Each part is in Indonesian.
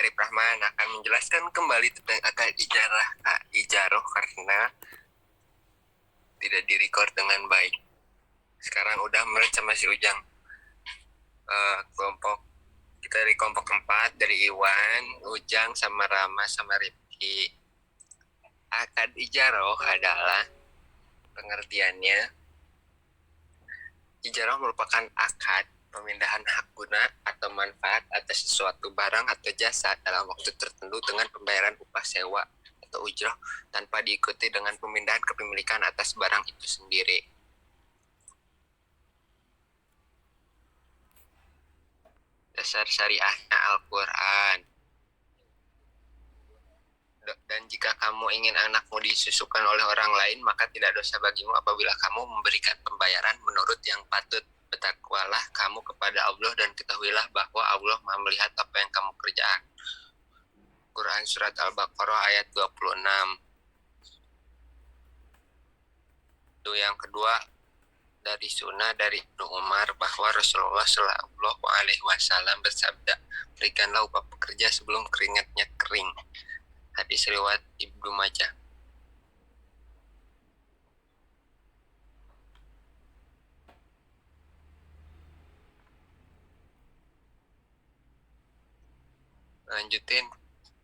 Arif Rahman akan menjelaskan kembali tentang akad ijaroh karena tidak direcord dengan baik. Sekarang udah merge sama si Ujang. Kita dari kelompok 4 dari Iwan, Ujang, sama Rama, sama Rifki. Akad ijaroh adalah pengertiannya, ijaroh merupakan akad pemindahan hak guna atau manfaat atas sesuatu barang atau jasa dalam waktu tertentu dengan pembayaran upah sewa atau ujroh tanpa diikuti dengan pemindahan kepemilikan atas barang itu sendiri. Dasar syariahnya Al-Quran. Dan jika kamu ingin anakmu disusukan oleh orang lain, maka tidak dosa bagimu apabila kamu memberikan pembayaran menurut yang patut. Bertakwalah kamu kepada Allah dan ketahuilah bahwa Allah Maha melihat apa yang kamu kerjakan. Quran Surat Al-Baqarah ayat 26. Itu yang kedua, dari sunnah dari Ibnu Umar bahwa Rasulullah Shallallahu Alaihi Wasallam bersabda, berikanlah upah pekerja sebelum keringatnya kering. Hadis riwayat Ibnu Majah. Lanjutin,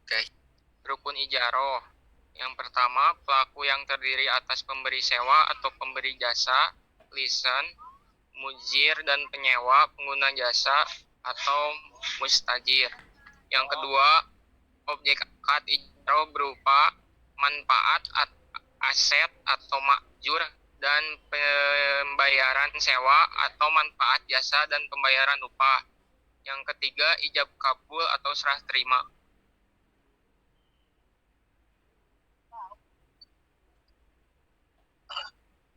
guys. Rukun ijaroh. Yang pertama, pelaku yang terdiri atas pemberi sewa atau pemberi jasa, lisan, mujir, dan penyewa, pengguna jasa, atau mustajir. Yang kedua, objek akad ijaroh berupa manfaat, aset, atau makjur, dan pembayaran sewa atau manfaat jasa dan pembayaran upah. Yang ketiga, ijab kabul atau serah terima.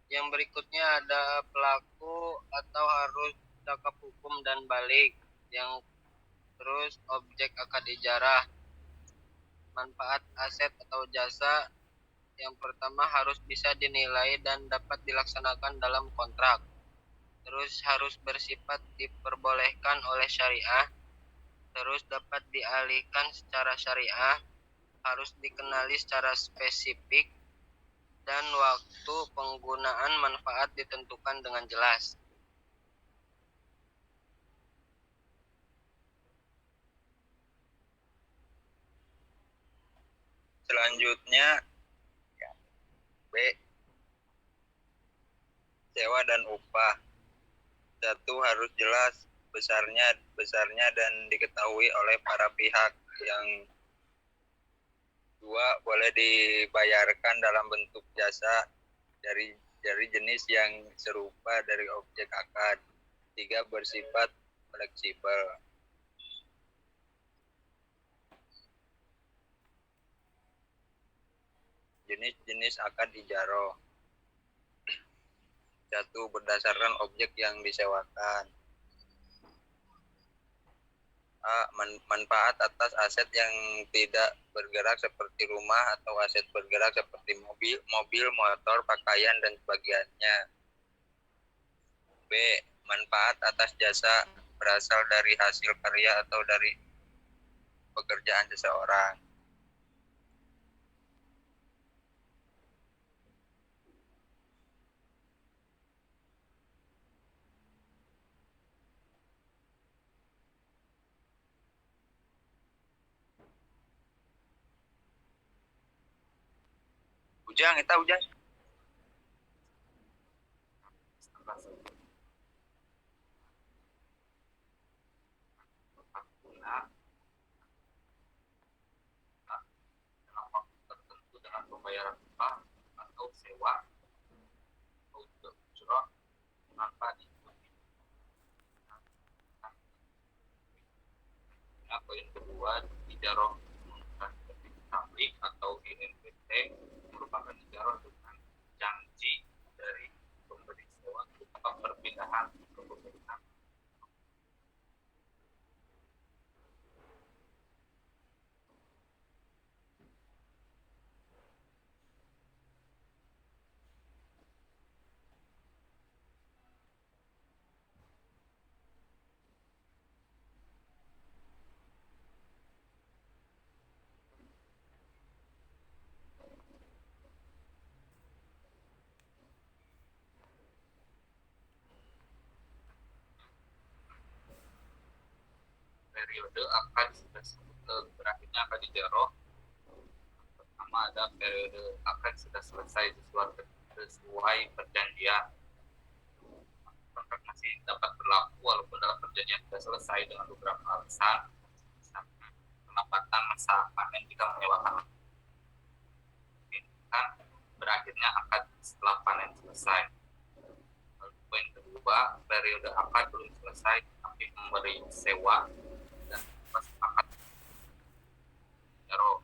Yang berikutnya ada pelaku atau harus cakap hukum dan balik. Yang terus objek akad ijarah, manfaat aset atau jasa. Yang pertama harus bisa dinilai dan dapat dilaksanakan dalam kontrak. Terus harus bersifat diperbolehkan oleh syariah. Terus dapat dialihkan secara syariah. Harus dikenali secara spesifik. Dan waktu penggunaan manfaat ditentukan dengan jelas. Selanjutnya B, sewa dan upah. Satu, harus jelas besarnya dan diketahui oleh para pihak. Yang dua, boleh dibayarkan dalam bentuk jasa dari jenis yang serupa dari objek akad. Tiga, bersifat fleksibel. Jenis-jenis akad ijaroh. Satu, berdasarkan objek yang disewakan. A, manfaat atas aset yang tidak bergerak seperti rumah atau aset bergerak seperti mobil, motor, pakaian, dan sebagainya. B, manfaat atas jasa berasal dari hasil karya atau dari pekerjaan seseorang. Ujang, kita Ujang. Dalam waktu tertentu dengan pembayaran upah atau sewa atau ujroh tanpa diikuti. Poin kedua, ijaroh tablik atau INPT merupakan ijaroh dengan janji dari pemberi sewa berupa perpindahan kepemilikan. periode akad berakhirnya akad ijarah. Pertama ada periode akad sudah selesai sesuai perjanjian. Kontrak masih dapat berlaku walaupun dalam perjanjian sudah selesai dengan beberapa alasan, misalkan pelambatan masa panen jika menyewakan, kan berakhirnya akad setelah panen selesai. Lalu poin kedua, periode akad belum selesai tapi memberi sewa dan pas akad ijarah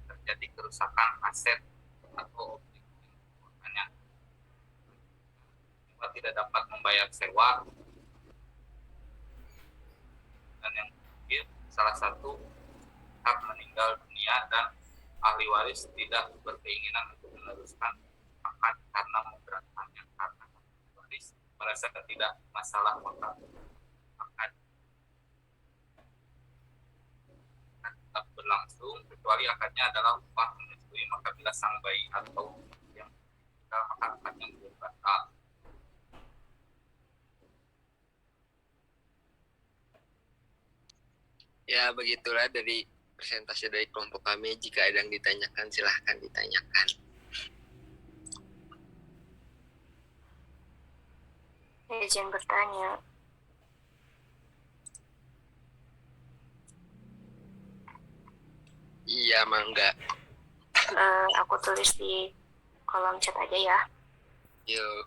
terjadi kerusakan aset atau objek keuangannya, tidak dapat membayar sewa, dan yang terakhir salah satu pihak meninggal dunia dan ahli waris tidak berkeinginan untuk meneruskan akad karena memberatkannya, karena ahli waris merasa tidak masalah maka akad tetap berlangsung kecuali akadnya adalah upah menyusui, maka bila sang bayi atau yang meninggal maka akadnya belum batal. Ya, begitulah dari presentasi dari kelompok kami. Jika ada yang ditanyakan, silahkan ditanyakan. Izin bertanya. Iya, mangga. Aku tulis di kolom chat aja ya. Yuk.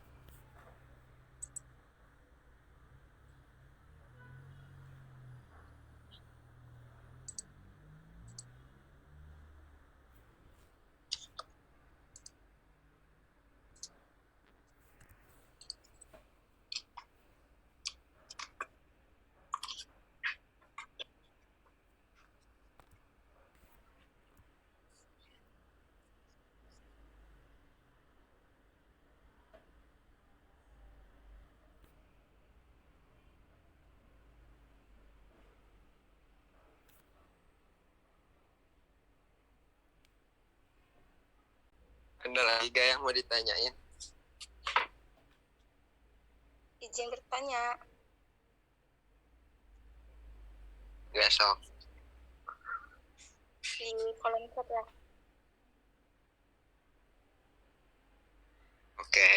Ada lagi gak yang mau ditanyain? Izin bertanya. Gak, sok. Di kolom chat ya. Oke.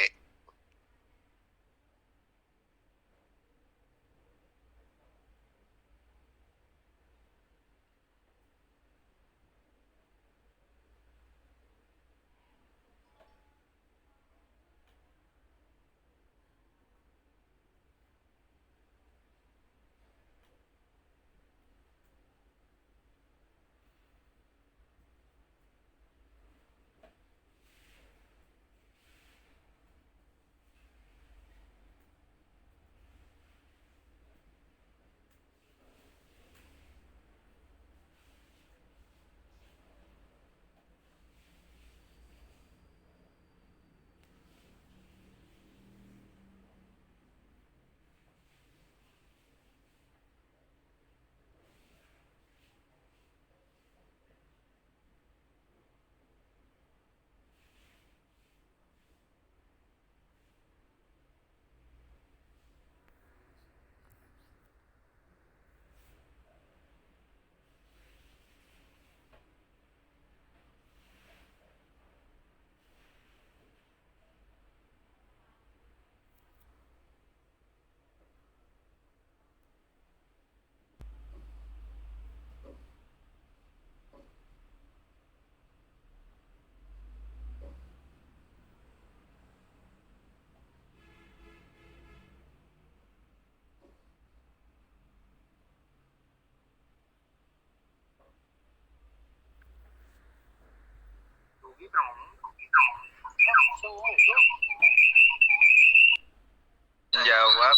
Jawab.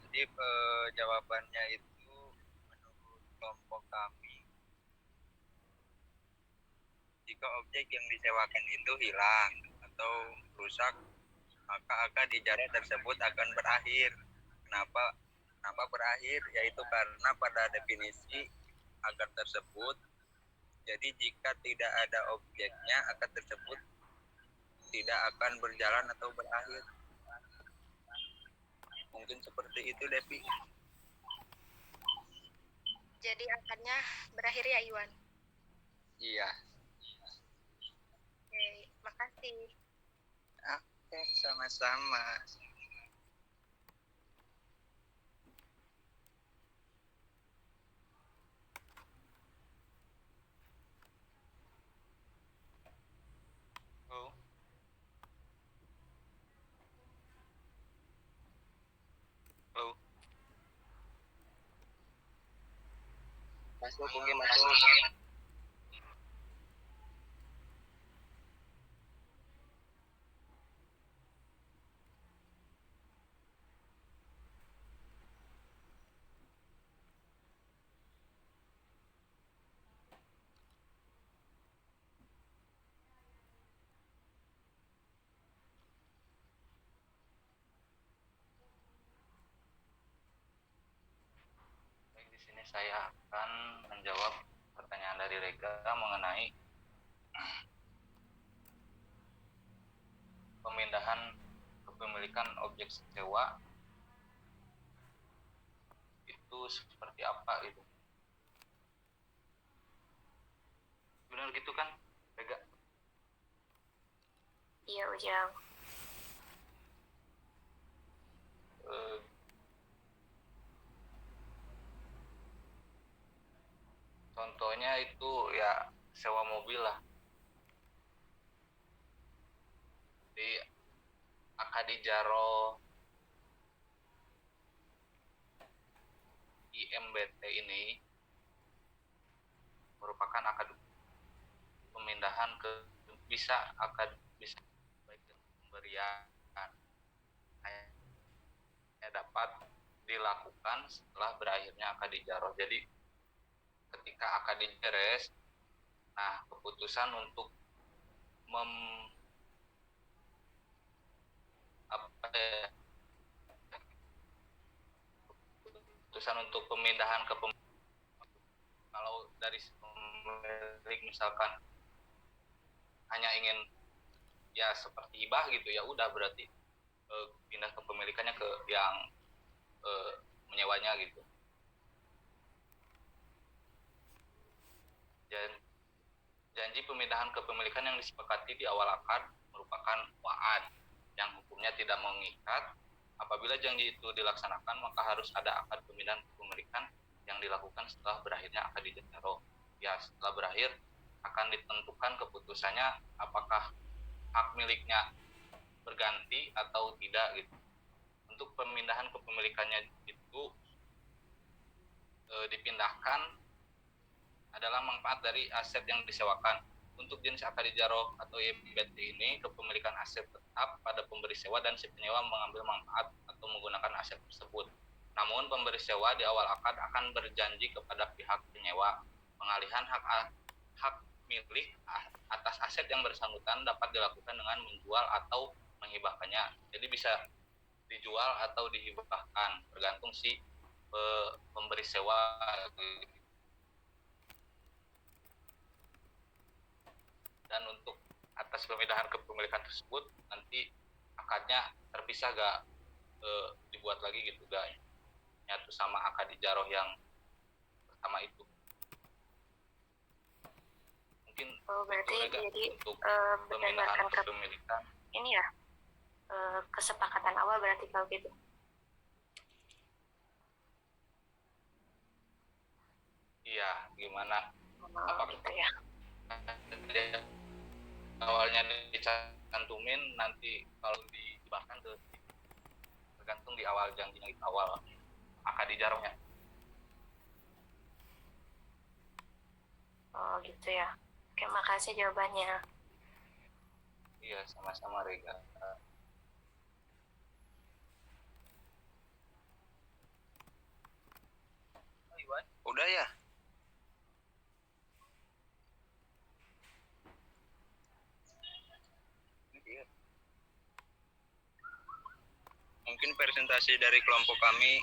Jadi jawabannya itu menurut kelompok kami, jika objek yang disewakan itu hilang atau rusak, maka akad ijarah tersebut akan berakhir. Kenapa berakhir? Yaitu karena pada definisi akad tersebut, jadi jika tidak ada objeknya, akad tersebut tidak akan berjalan atau berakhir. Mungkin seperti itu, Devi. Jadi akadnya berakhir ya, Iwan? Iya. Oke, makasih. Oke, sama-sama. Halo. Halo. Masuk, Ugi, masuk. Baik, di sini saya akan menjawab pertanyaan dari Rega mengenai pemindahan kepemilikan objek sewa itu seperti apa gitu. Benar gitu kan, Rega? Iya, Ujang. Eh, Contohnya itu ya sewa mobil lah. Di Akadijaro IMBT ini merupakan akad pemindahan ke bisa baik pemberian hanya dapat dilakukan setelah berakhirnya Akadijaro. Jadi ketika akad diberes, nah keputusan untuk keputusan untuk pemindahan ke kalau dari pemilik misalkan hanya ingin ya seperti hibah gitu, ya udah berarti pindah kepemilikannya ke yang menyewanya gitu. Janji pemindahan kepemilikan yang disepakati di awal akad merupakan wa'ad yang hukumnya tidak mengikat. Apabila janji itu dilaksanakan, maka harus ada akad pemindahan kepemilikan yang dilakukan setelah berakhirnya akad dijaro. Ya, setelah berakhir akan ditentukan keputusannya apakah hak miliknya berganti atau tidak gitu. Untuk pemindahan kepemilikannya itu dipindahkan adalah manfaat dari aset yang disewakan. Untuk jenis akad dijaro atau IMBT ini, kepemilikan aset tetap pada pemberi sewa dan si penyewa mengambil manfaat atau menggunakan aset tersebut. Namun pemberi sewa di awal akad akan berjanji kepada pihak penyewa pengalihan hak milik atas aset yang bersangkutan dapat dilakukan dengan menjual atau menghibahkannya. Jadi bisa dijual atau dihibahkan tergantung si pemberi sewa. Dan untuk atas pemindahan kepemilikan tersebut nanti akadnya terpisah gak dibuat lagi gitu, gak nyatu sama akad ijaroh yang pertama itu. Mungkin berarti itu jadi untuk berdasarkan pemindahan kepemilikan ini ya, kesepakatan awal berarti kalau gitu. iya, gimana Apakah gitu ya? awalnya dicantumin, nanti kalau dibahkan ke tergantung di awal janjinya, itu awal akad ijarohnya. Oh gitu ya. Oke, makasih jawabannya. Iya, sama-sama Rega. Udah ya? Mungkin presentasi dari kelompok kami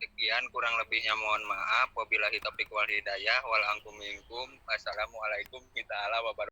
sekian, kurang lebihnya mohon maaf. Wabillahi taufiq wal hidayah. Wal angkum minkum. Wassalamualaikum warahmatullahi wabarakatuh.